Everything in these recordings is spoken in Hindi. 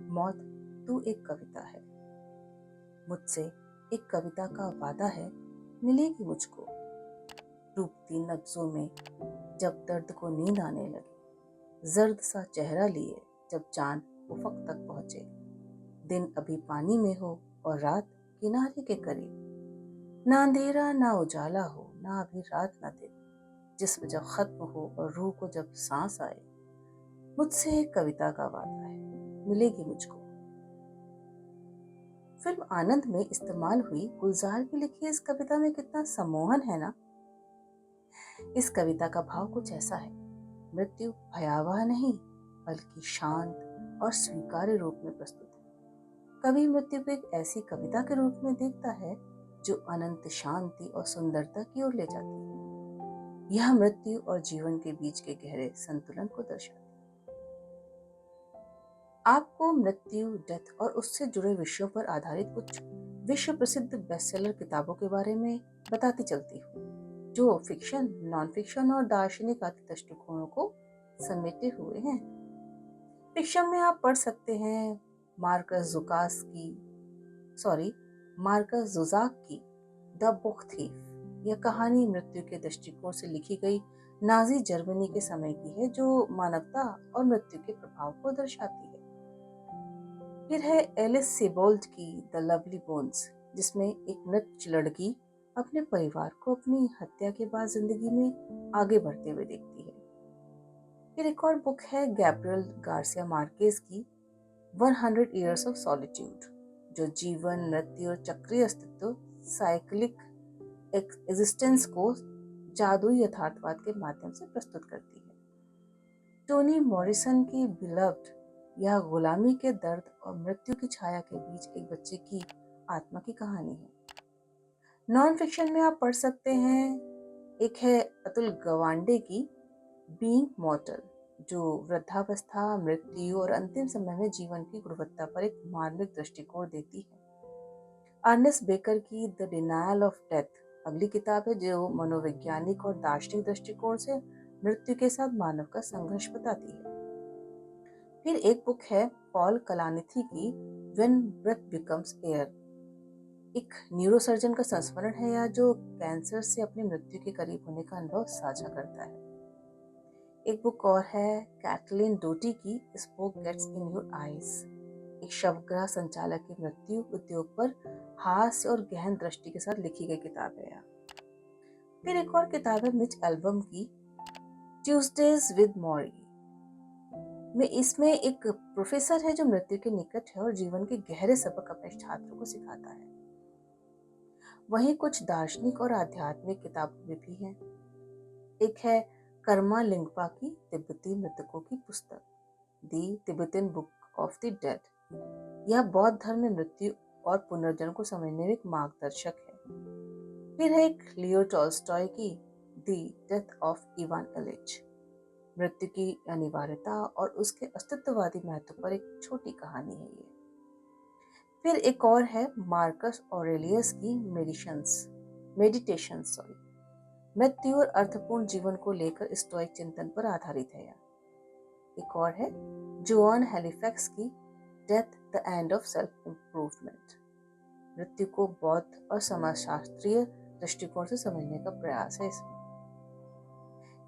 मौत तू एक कविता है, मुझसे एक कविता का वादा है, मिलेगी मुझको डूबती नब्जों में जब दर्द को नींद आने लगे, जर्द सा चेहरा लिए जब चांद उफक तक पहुंचे, दिन अभी पानी में हो और रात किनारे के करीब, ना अंधेरा ना उजाला हो, ना अभी रात ना दिन, जिस्म जब खत्म हो और रूह को जब सांस आए, मुझसे एक कविता का वादा है, मिलेगी मुझको। फिल्म आनंद में इस्तेमाल हुई गुलजार की लिखी इस कविता में कितना सम्मोहन है ना। इस कविता का भाव कुछ ऐसा है, मृत्यु भयावह नहीं बल्कि शांत और स्वीकार्य रूप में प्रस्तुत है। कवि मृत्यु को एक ऐसी कविता के रूप में देखता है जो अनंत शांति और सुंदरता की ओर ले जाती है। यह मृत्यु और जीवन के बीच के गहरे संतुलन को दर्शाती है। आपको मृत्यु, डेथ और उससे जुड़े विषयों पर आधारित कुछ विश्व प्रसिद्ध बेस्टसेलर किताबों के बारे में बताती चलती हूँ, जो फिक्शन, नॉन फिक्शन और दार्शनिक आदि दृष्टिकोणों को समेटे हुए हैं। फिक्शन में आप पढ़ सकते हैं मार्कस जुजाक की द बुक थीफ। यह कहानी मृत्यु के दृष्टिकोण से लिखी गई नाजी जर्मनी के समय की है, जो मानवता और मृत्यु के प्रभाव को दर्शाती है। फिर है एलिस सेबोल्ट की द लवली बोन्स, जिसमें एक मृत लड़की अपने परिवार को अपनी हत्या के बाद जिंदगी में आगे बढ़ते हुए देखती है। फिर एक और बुक है गैब्रियल गार्सिया मार्केज की 100 Years of Solitude, जो जीवन, मृत्यु और चक्रीय अस्तित्व, साइक्लिक एग्जिस्टेंस को जादुई यथार्थवाद के माध्यम से प्रस्तुत करती है। टोनी मॉरिसन की बिलव्ड, यह गुलामी के दर्द और मृत्यु की छाया के बीच एक बच्चे की आत्मा की कहानी है। नॉन फिक्शन में आप पढ़ सकते हैं, एक है अतुल गवांडे की बीइंग मॉर्टल, जो वृद्धावस्था, मृत्यु और अंतिम समय में जीवन की गुणवत्ता पर एक मार्मिक दृष्टिकोण देती है। अर्नेस्ट बेकर की द डिनायल ऑफ डेथ अगली किताब है, जो मनोवैज्ञानिक और दार्शनिक दृष्टिकोण से मृत्यु के साथ मानव का संघर्ष बताती है। फिर एक बुक है पॉल कलानिथी की व्हेन ब्रेथ बिकम्स एयर, एक न्यूरोसर्जन का संस्मरण है या जो कैंसर से अपनी मृत्यु के करीब होने का अनुभव साझा करता है। एक बुक और है कैटलिन डोटी की smoke gets in your eyes, एक शवगृह संचालक की मृत्यु उद्योग पर हास्य और गहन दृष्टि के साथ लिखी गई किताब है। फिर एक और किताब है मिच एल्बम की ट्यूसडेज विद मॉरी में, इसमें एक प्रोफेसर है जो मृत्यु के निकट है और जीवन के गहरे सबक अपने छात्रों को सिखाता है। वहीं कुछ दार्शनिक और आध्यात्मिक किताबें भी हैं। एक है कर्मा लिंगपा की तिब्बती मृतकों की पुस्तक the Tibetan book of the dead. यह बौद्ध धर्म में मृत्यु और पुनर्जन्म को समझने में एक मार्गदर्शक है। फिर है एक लियो टॉल्स्टॉय की दी डेथ ऑफ इवान इलिच, मृत्यु की अनिवार्यता और उसके अस्तित्ववादी महत्व पर एक छोटी कहानी है ये। फिर एक और है मार्कस ऑरेलियस की मेडिटेशंस, मृत्यु और अर्थपूर्ण जीवन को लेकर स्टोइक चिंतन पर आधारित है। एक और है जोआन हैलिफैक्स की death the end of self improvement, मृत्यु को बौद्ध और समाजशास्त्रीय दृष्टिकोण से समझने का प्रयास है इसमें।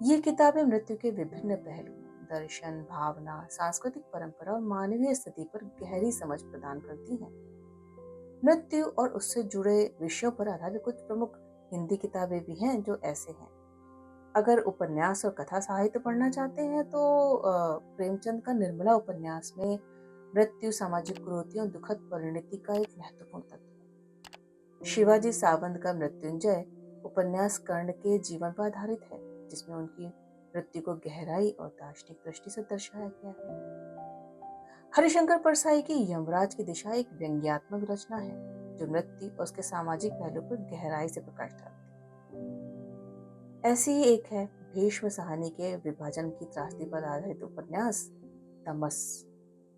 ये किताबें मृत्यु के विभिन्न पहलुओं, दर्शन, भावना, सांस्कृतिक परंपरा और मानवीय स्थिति पर गहरी समझ प्रदान करती हैं। मृत्यु और उससे जुड़े विषयों पर आधारित कुछ प्रमुख हिंदी किताबें भी हैं जो ऐसे हैं। अगर उपन्यास और कथा साहित्य पढ़ना चाहते हैं तो प्रेमचंद का निर्मला उपन्यास में मृत्यु, सामाजिक कुरीतियों, दुखद परिणति का एक महत्वपूर्ण तत्व है। शिवाजी सावंत का मृत्युंजय उपन्यास कर्ण के जीवन पर आधारित है, जिसमें उनकी मृत्यु को गहराई और दार्शनिक दृष्टि से दर्शाया गया है। हरिशंकर परसाई की यमराज की दिशा एक व्यंग्यात्मक रचना है, जो मृत्यु और उसके सामाजिक पहलू पर गहराई से प्रकाश डालती है। ऐसी ही एक है भीष्म साहनी के विभाजन की त्रासदी पर आधारित उपन्यास तमस,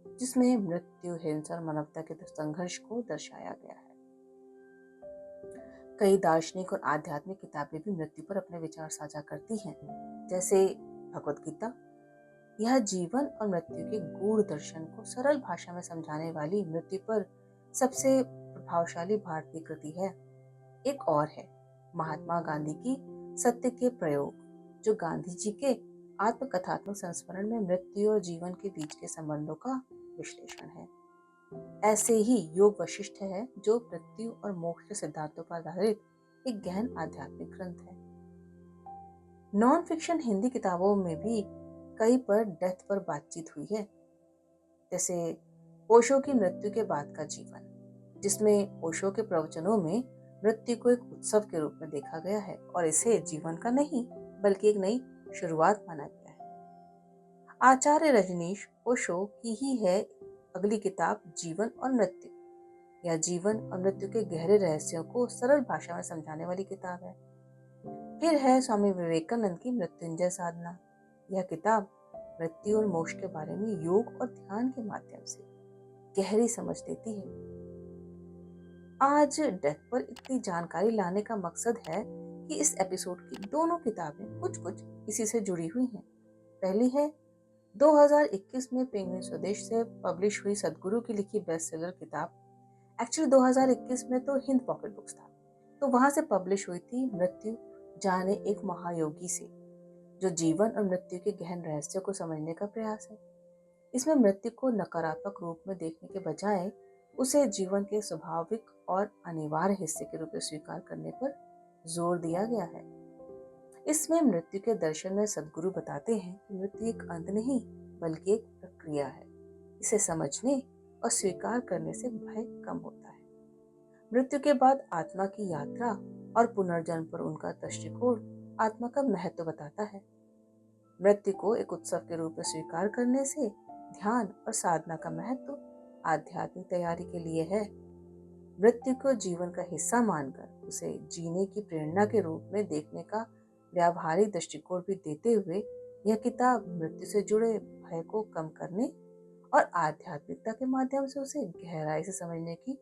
जिसमें मृत्यु, हिंसा और मानवता के संघर्ष को दर्शाया गया है। कई दार्शनिक और आध्यात्मिक किताबें भी मृत्यु पर अपने विचार साझा करती हैं, जैसे भगवत गीता, यह जीवन और मृत्यु के गूढ़ दर्शन को सरल भाषा में समझाने वाली मृत्यु पर सबसे प्रभावशाली भारतीय कृति है। एक और है महात्मा गांधी की सत्य के प्रयोग, जो गांधी जी के आत्मकथात्मक संस्मरण में मृत्यु और जीवन के बीच के संबंधों का विश्लेषण है। ऐसे ही योग वशिष्ठ है, जो मृत्यु और मोक्ष के सिद्धांतों पर आधारित एक गहन आध्यात्मिक ग्रंथ है। नॉन फिक्शन हिंदी किताबों में भी कई पर डेथ पर बातचीत हुई है, जैसे ओशो की मृत्यु के बाद का जीवन, जिसमें ओशो के प्रवचनों में मृत्यु को एक उत्सव के रूप में देखा गया है और इसे जीवन का नहीं बल्कि एक नई शुरुआत माना गया है। आचार्य रजनीश ओशो की ही है अगली किताब जीवन और मृत्यु। यह जीवन और मृत्यु के गहरे रहस्यों को सरल भाषा में समझाने वाली किताब है। फिर है स्वामी विवेकानंद की मृत्युंजय साधना। यह किताब मृत्यु और मोक्ष के बारे में योग और ध्यान के माध्यम से गहरी समझ देती है। आज डेथ पर इतनी जानकारी लाने का मकसद है कि इस एपिसोड की दोनों किताबें कुछ कुछ इसी से जुड़ी हुई हैं। पहली है 2021 में पेंगुइन स्वदेश से पब्लिश हुई सदगुरु की लिखी बेस्ट सेलर किताब। एक्चुअली 2021 में तो हिंद पॉकेट बुक्स था, तो वहां से पब्लिश हुई थी मृत्यु जाने एक महायोगी से, जो जीवन और मृत्यु के गहन रहस्यों को समझने का प्रयास है। इसमें मृत्यु को नकारात्मक रूप में देखने के बजाय उसे जीवन के स्वाभाविक और अनिवार्य हिस्से के रूप में स्वीकार करने पर जोर दिया गया है। इसमें मृत्यु के दर्शन में सदगुरु बताते हैं कि मृत्यु एक अंत नहीं बल्कि एक प्रक्रिया है। इसे समझने और स्वीकार करने से भय कम होता है। मृत्यु के बाद आत्मा की यात्रा और पुनर्जन्म पर उनका दृष्टिकोण आत्मा का महत्व बताता है। मृत्यु को एक उत्सव के रूप में स्वीकार करने से ध्यान और साधना का महत्व आध्यात्मिक तैयारी के लिए है। मृत्यु को जीवन का हिस्सा मानकर उसे जीने की प्रेरणा के रूप में देखने का व्यावहारिक दृष्टिकोण भी देते हुए यह किताब मृत्यु से जुड़े भय को कम करने और आध्यात्मिकता के माध्यम से उसे गहराई से समझने की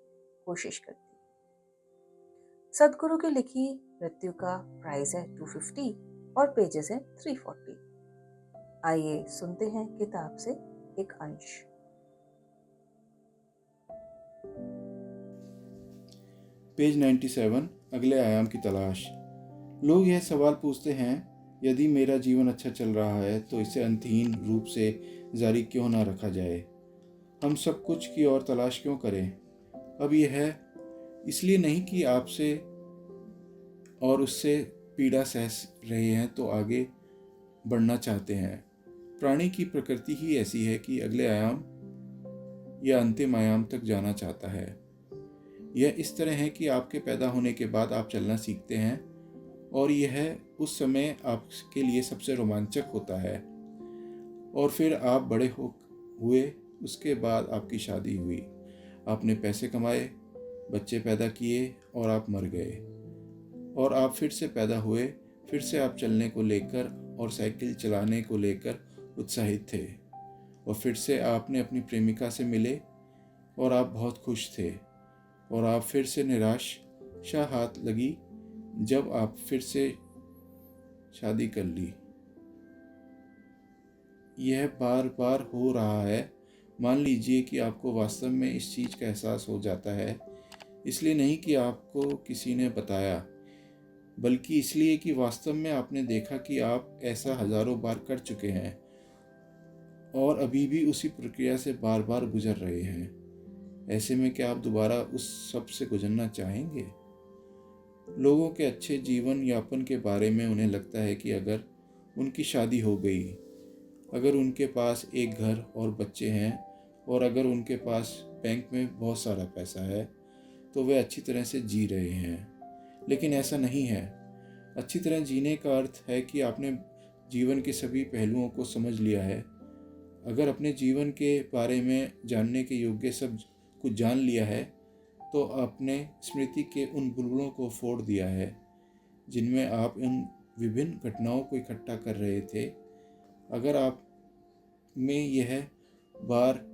कोशिश करती है। सदगुरु की लिखी मृत्यु का प्राइस है 250 और पेजेस है 340। आइए सुनते हैं किताब से एक अंश। पेज 97, अगले आयाम की तलाश। लोग यह सवाल पूछते हैं, यदि मेरा जीवन अच्छा चल रहा है तो इसे अंतहीन रूप से जारी क्यों ना रखा जाए? हम सब कुछ की और तलाश क्यों करें? अब यह है इसलिए नहीं कि आपसे और उससे पीड़ा सह रहे हैं तो आगे बढ़ना चाहते हैं। प्राणी की प्रकृति ही ऐसी है कि अगले आयाम या अंतिम आयाम तक जाना चाहता है। यह इस तरह है कि आपके पैदा होने के बाद आप चलना सीखते हैं और यह उस समय आपके लिए सबसे रोमांचक होता है। और फिर आप बड़े हुए, उसके बाद आपकी शादी हुई, आपने पैसे कमाए, बच्चे पैदा किए और आप मर गए। और आप फिर से पैदा हुए, फिर से आप चलने को लेकर और साइकिल चलाने को लेकर उत्साहित थे। और फिर से आपने अपनी प्रेमिका से मिले और आप बहुत खुश थे। और आप फिर से निराशा हाथ लगी जब आप फिर से शादी कर ली। यह बार बार हो रहा है। मान लीजिए कि आपको वास्तव में इस चीज़ का एहसास हो जाता है, इसलिए नहीं कि आपको किसी ने बताया, बल्कि इसलिए कि वास्तव में आपने देखा कि आप ऐसा हजारों बार कर चुके हैं और अभी भी उसी प्रक्रिया से बार बार गुजर रहे हैं। ऐसे में क्या आप दोबारा उस सब से गुजरना चाहेंगे? लोगों के अच्छे जीवन यापन के बारे में उन्हें लगता है कि अगर उनकी शादी हो गई, अगर उनके पास एक घर और बच्चे हैं और अगर उनके पास बैंक में बहुत सारा पैसा है तो वे अच्छी तरह से जी रहे हैं। लेकिन ऐसा नहीं है। अच्छी तरह जीने का अर्थ है कि आपने जीवन के सभी पहलुओं को समझ लिया है। अगर अपने जीवन के बारे में जानने के योग्य सब कुछ जान लिया है तो आपने स्मृति के उन बुलबुलों को फोड़ दिया है जिनमें आप इन विभिन्न घटनाओं को इकट्ठा कर रहे थे। अगर आप में यह बार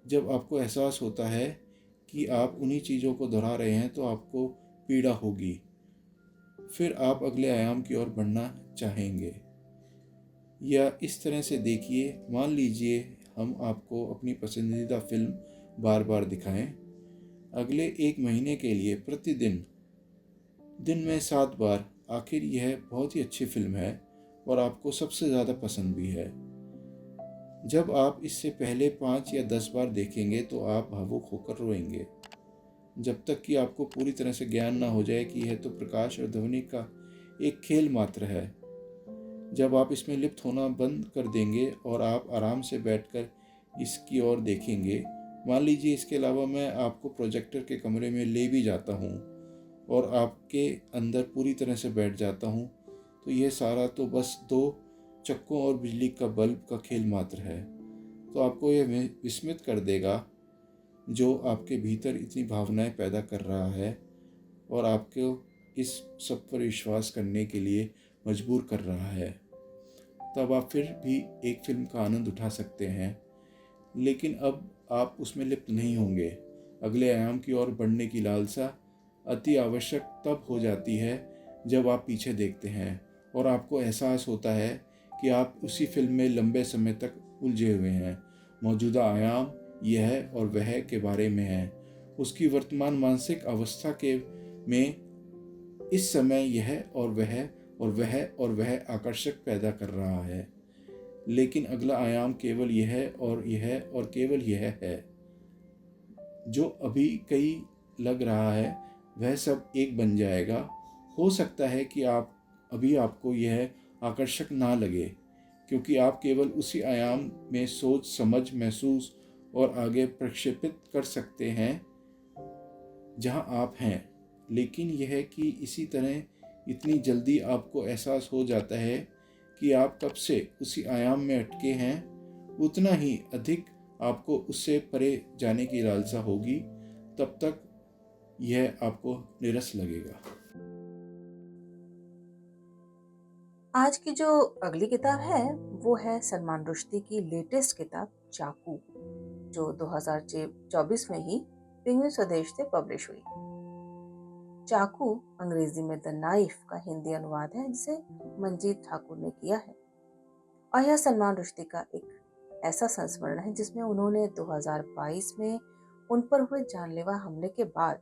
जब आपको एहसास होता है कि आप उन्हीं चीज़ों को दोहरा रहे हैं तो आपको पीड़ा होगी। फिर आप अगले आयाम की ओर बढ़ना चाहेंगे। या इस तरह से देखिए, मान लीजिए हम आपको अपनी पसंदीदा फिल्म बार बार दिखाएं। अगले 1 महीने के लिए प्रतिदिन दिन में 7 बार, आखिर यह बहुत ही अच्छी फिल्म है और आपको सबसे ज़्यादा पसंद भी है। जब आप इससे पहले 5 या 10 बार देखेंगे तो आप भावुक होकर रोएंगे, जब तक कि आपको पूरी तरह से ज्ञान ना हो जाए कि यह तो प्रकाश और ध्वनि का एक खेल मात्र है। जब आप इसमें लिप्त होना बंद कर देंगे और आप आराम से बैठकर इसकी ओर देखेंगे, मान लीजिए इसके अलावा मैं आपको प्रोजेक्टर के कमरे में ले भी जाता हूँ और आपके अंदर पूरी तरह से बैठ जाता हूँ, तो यह सारा तो बस 2 चक्कों और बिजली का बल्ब का खेल मात्र है। तो आपको यह विस्मित कर देगा जो आपके भीतर इतनी भावनाएं पैदा कर रहा है और आपको इस सब पर विश्वास करने के लिए मजबूर कर रहा है। तब आप फिर भी एक फिल्म का आनंद उठा सकते हैं, लेकिन अब आप उसमें लिप्त नहीं होंगे। अगले आयाम की ओर बढ़ने की लालसा अति आवश्यक तब हो जाती है जब आप पीछे देखते हैं और आपको एहसास होता है कि आप उसी फिल्म में लंबे समय तक उलझे हुए हैं। मौजूदा आयाम यह और वह के बारे में है, उसकी वर्तमान मानसिक अवस्था के में इस समय यह और वह और वह और वह आकर्षक पैदा कर रहा है, लेकिन अगला आयाम केवल यह और केवल यह है। जो अभी कई लग रहा है वह सब एक बन जाएगा। हो सकता है कि आपको यह आकर्षक ना लगे, क्योंकि आप केवल उसी आयाम में सोच, समझ, महसूस और आगे प्रक्षेपित कर सकते हैं जहां आप हैं। लेकिन यह कि इसी तरह इतनी जल्दी आपको एहसास हो जाता है कि आप कब से उसी आयाम में अटके हैं, उतना ही अधिक आपको उससे परे जाने की लालसा होगी। तब तक यह आपको नीरस लगेगा। आज की जो अगली किताब है वो है सलमान रुश्दी की लेटेस्ट किताब चाकू, जो 2024 में ही पेंगुइन स्वदेश से पब्लिश हुई। चाकू अंग्रेजी में द नाइफ का हिंदी अनुवाद है, जिसे मंजीत ठाकुर ने किया है। और यह सलमान रुश्दी का एक ऐसा संस्मरण है जिसमें उन्होंने 2022 में उन पर हुए जानलेवा हमले के बाद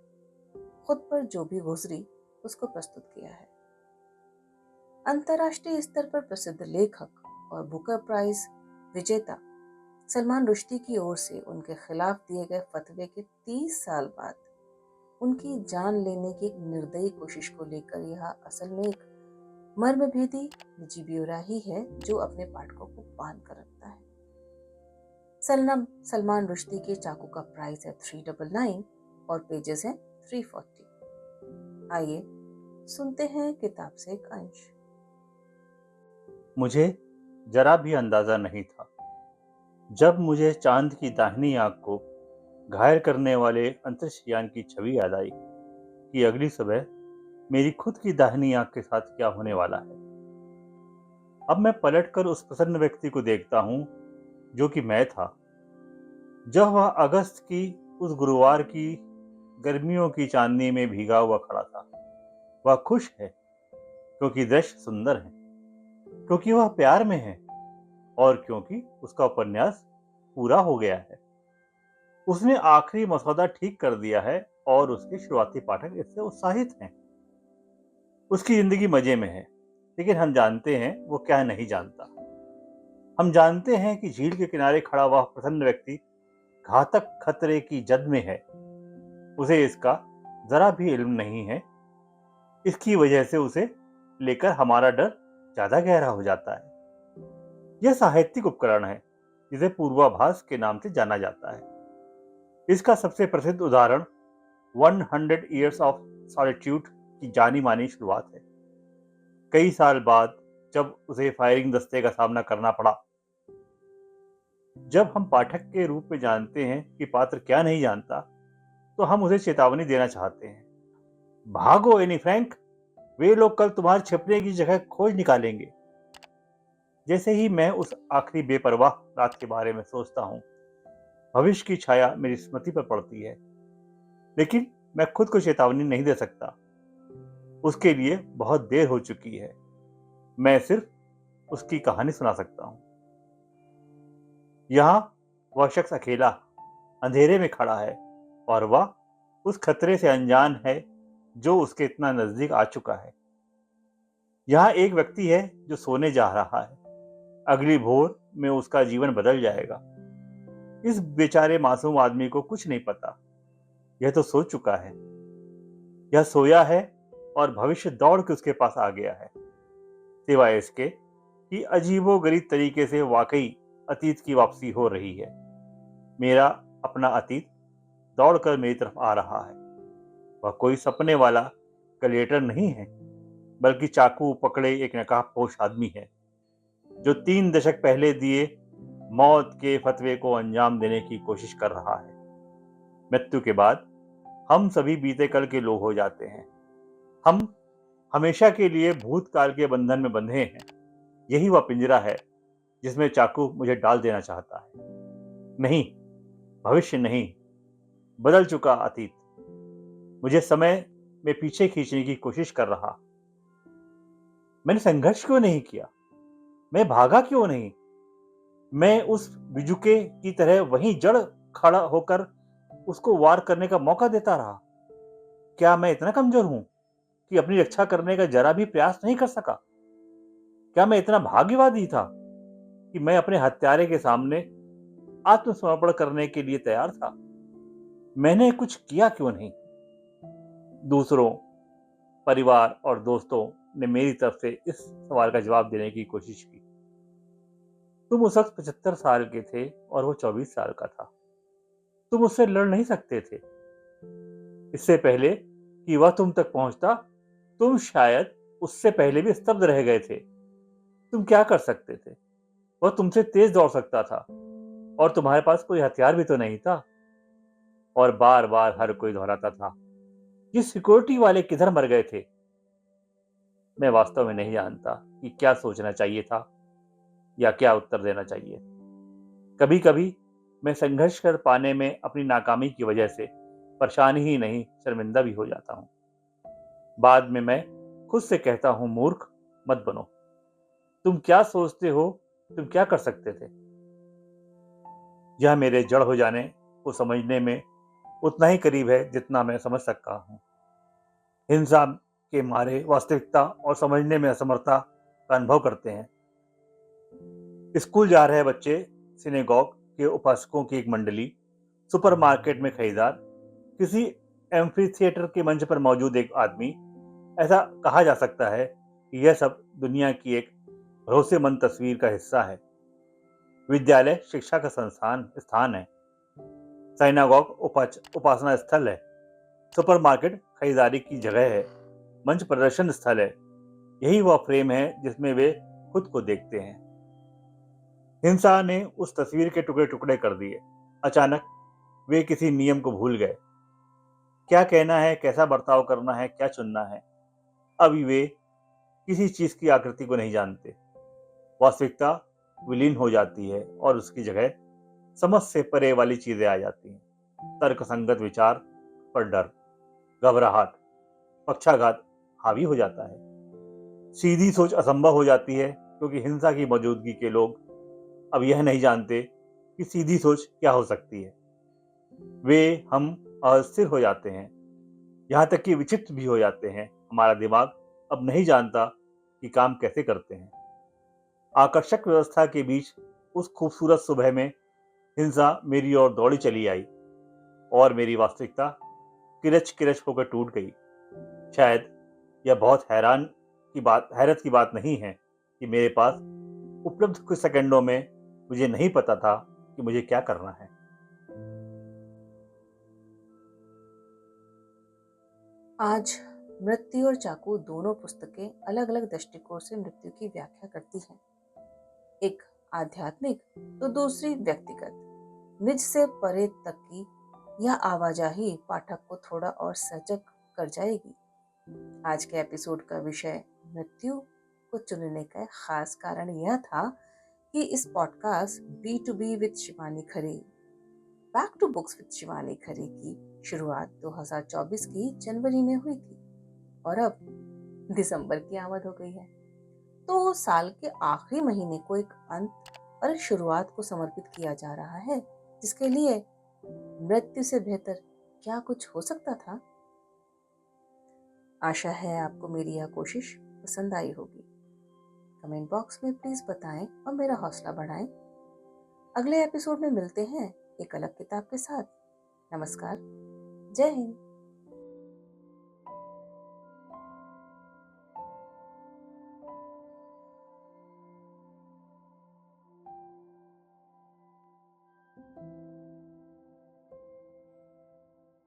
खुद पर जो भी गुजरी उसको प्रस्तुत किया है। अंतर्राष्ट्रीय स्तर पर प्रसिद्ध लेखक और बुकर प्राइज विजेता सलमान रुश्दी की ओर से उनके खिलाफ दिए गए फतवे के 30 साल बाद उनकी जान लेने की एक निर्दयी कोशिश को लेकर यह असल में एक मर्मभेदी निजी ब्यौरा ही है जो अपने पाठकों को बांध कर रखता है। सलमान रुश्दी के चाकू का प्राइस है 399 और पेजेस हैं 340। आइए सुनते हैं किताब से एक अंश। मुझे जरा भी अंदाजा नहीं था जब मुझे चांद की दाहिनी आंख को घायल करने वाले अंतरिक्षयान की छवि याद आई कि अगली सुबह मेरी खुद की दाहिनी आंख के साथ क्या होने वाला है। अब मैं पलटकर उस प्रसन्न व्यक्ति को देखता हूं जो कि मैं था जब वह अगस्त की उस गुरुवार की गर्मियों की चांदनी में भीगा हुआ खड़ा था। वह खुश है क्योंकि दृश्य सुंदर है, क्योंकि वह प्यार में है और क्योंकि उसका उपन्यास पूरा हो गया है। उसने आखिरी मसौदा ठीक कर दिया है और उसके शुरुआती पाठक इससे उत्साहित हैं। उसकी जिंदगी मजे में है, लेकिन हम जानते हैं वो क्या नहीं जानता। हम जानते हैं कि झील के किनारे खड़ा वह प्रसन्न व्यक्ति घातक खतरे की जद में है। उसे इसका जरा भी इल्म नहीं है। इसकी वजह से उसे लेकर हमारा डर ज्यादा गहरा हो जाता है। यह साहित्यिक उपकरण है जिसे पूर्वाभास के नाम से जाना जाता है। इसका सबसे प्रसिद्ध उदाहरण 100 Years of Solitude की जानी मानी शुरुआत है। कई साल बाद जब उसे फायरिंग दस्ते का सामना करना पड़ा, जब हम पाठक के रूप में जानते हैं कि पात्र क्या नहीं जानता, तो हम उसे चेतावनी देना चाहते हैं। भागो एनी फ्रैंक, वे लोग कल तुम्हारे छिपने की जगह खोज निकालेंगे। जैसे ही मैं उस आखिरी बेपरवाह रात के बारे में सोचता हूँ, भविष्य की छाया मेरी स्मृति पर पड़ती है, लेकिन मैं खुद को चेतावनी नहीं दे सकता। उसके लिए बहुत देर हो चुकी है। मैं सिर्फ उसकी कहानी सुना सकता हूँ। यहाँ वह शख्स अकेला अंधेरे में खड़ा है और वह उस खतरे से अनजान है जो उसके इतना नजदीक आ चुका है। यहाँ एक व्यक्ति है जो सोने जा रहा है, अगली भोर में उसका जीवन बदल जाएगा। इस बेचारे मासूम आदमी को कुछ नहीं पता, यह तो सो चुका है, यह सोया है और भविष्य दौड़ के उसके पास आ गया है। सिवाय इसके कि अजीबोगरीब तरीके से वाकई अतीत की वापसी हो रही है। मेरा अपना अतीत दौड़कर मेरी तरफ आ रहा है। वह कोई सपने वाला ग्लेडिएटर नहीं है, बल्कि चाकू पकड़े एक नकाबपोश आदमी है जो 3 दशक पहले दिए मौत के फतवे को अंजाम देने की कोशिश कर रहा है। मृत्यु के बाद हम सभी बीते कल के लोग हो जाते हैं। हम हमेशा के लिए भूतकाल के बंधन में बंधे हैं। यही वह पिंजरा है जिसमें चाकू मुझे डाल देना चाहता है। नहीं, भविष्य नहीं, बदल चुका अतीत मुझे समय में पीछे खींचने की कोशिश कर रहा। मैंने संघर्ष क्यों नहीं किया? मैं भागा क्यों नहीं? मैं उस बिजुके की तरह वहीं जड़ खड़ा होकर उसको वार करने का मौका देता रहा। क्या मैं इतना कमजोर हूं कि अपनी रक्षा करने का जरा भी प्रयास नहीं कर सका? क्या मैं इतना भाग्यवादी था कि मैं अपने हत्यारे के सामने आत्मसमर्पण करने के लिए तैयार था? मैंने कुछ किया क्यों नहीं? दूसरों, परिवार और दोस्तों ने मेरी तरफ से इस सवाल का जवाब देने की कोशिश की। तुम उस वक्त 75 साल के थे और वो 24 साल का था। तुम उससे लड़ नहीं सकते थे। इससे पहले कि वह तुम तक पहुंचता, तुम शायद उससे पहले भी स्तब्ध रह गए थे। तुम क्या कर सकते थे? वह तुमसे तेज दौड़ सकता था और तुम्हारे पास कोई हथियार भी तो नहीं था। और बार बार हर कोई दोहराता था, ये सिक्योरिटी वाले किधर मर गए थे? मैं वास्तव में नहीं जानता कि क्या सोचना चाहिए था या क्या उत्तर देना चाहिए। कभी कभी मैं संघर्ष कर पाने में अपनी नाकामी की वजह से परेशान ही नहीं, शर्मिंदा भी हो जाता हूँ। बाद में मैं खुद से कहता हूँ, मूर्ख मत बनो। तुम क्या सोचते हो? तुम क्या कर सकते थे? यह मेरे जड़ हो जाने को समझने में उतना ही करीब है जितना मैं समझ सकता हूँ। हिंसा के मारे वास्तविकता और समझने में असमर्थता का अनुभव करते हैं। स्कूल जा रहे बच्चे, सिनेगॉग के उपासकों की एक मंडली, सुपरमार्केट में खरीदार, किसी एम्फी थिएटर के मंच पर मौजूद एक आदमी। ऐसा कहा जा सकता है कि यह सब दुनिया की एक भरोसेमंद तस्वीर का हिस्सा है। विद्यालय शिक्षा का स्थान है। साइनागॉग उपासना स्थल है। सुपरमार्केट खरीदारी की जगह है। मंच प्रदर्शन स्थल है। यही वह फ्रेम है जिसमें वे खुद को देखते हैं। हिंसा ने उस तस्वीर के टुकड़े टुकड़े कर दिए। अचानक वे किसी नियम को भूल गए। क्या कहना है, कैसा बर्ताव करना है, क्या चुनना है, अभी वे किसी चीज की आकृति को नहीं जानते। वास्तविकता विलीन हो जाती है और उसकी जगह समझ से परे वाली चीजें आ जाती हैं। तर्कसंगत विचार पर डर, घबराहट, पक्षाघात हावी हो जाता है। सीधी सोच असंभव हो जाती है क्योंकि हिंसा की मौजूदगी के लोग अब यह नहीं जानते कि सीधी सोच क्या हो सकती है। हम अस्थिर हो जाते हैं, यहाँ तक कि विचित्र भी हो जाते हैं। हमारा दिमाग अब नहीं जानता कि काम कैसे करते हैं। आकर्षक व्यवस्था के बीच उस खूबसूरत सुबह में हिंसा मेरी ओर दौड़ी चली आई और मेरी वास्तविकता किरच किरच होकर टूट गई। शायद यह बहुत हैरत की बात नहीं है कि मेरे पास उपलब्ध कुछ सेकंडों में मुझे नहीं पता था कि मुझे क्या करना है। आज मृत्यु और चाकू दोनों पुस्तकें अलग अलग दृष्टिकोण से मृत्यु की व्याख्या करती हैं। एक आध्यात्मिक तो दूसरी व्यक्तिगत। निज से परे तक की यह आवाजाही पाठक को थोड़ा और सजग कर जाएगी। आज के एपिसोड का विषय मृत्यु को चुनने का खास कारण यह था कि इस podcast B2B with Shivani Khare, back to books with Shivani Khare की शुरुआत 2024 की जनवरी में हुई थी और अब दिसंबर की आमद हो गई है। तो साल के आखिरी महीने को एक अंत और एक शुरुआत को समर्पित किया जा रहा है, जिसके लिए मृत्यु से बेहतर क्या कुछ हो सकता था। आशा है आपको मेरी यह कोशिश पसंद आई होगी। कमेंट बॉक्स में प्लीज बताएं और मेरा हौसला बढ़ाएं। अगले एपिसोड में मिलते हैं एक अलग किताब के साथ। नमस्कार। जय हिंद।